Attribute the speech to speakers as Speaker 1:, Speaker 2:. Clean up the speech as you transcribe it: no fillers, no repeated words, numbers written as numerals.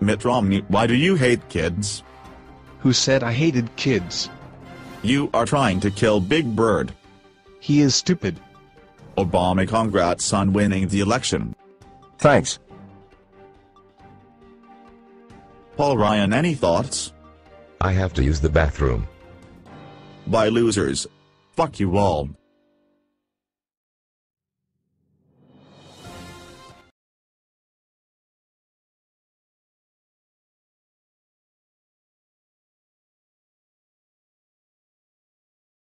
Speaker 1: Mitt Romney, why do you hate kids?
Speaker 2: Who said I hated kids?
Speaker 1: You are trying to kill Big Bird.
Speaker 2: He is stupid.
Speaker 1: Obama, congrats on winning the election.
Speaker 3: Thanks.
Speaker 1: Paul Ryan, any thoughts?
Speaker 4: I have to use the bathroom.
Speaker 1: Bye losers. Fuck you all.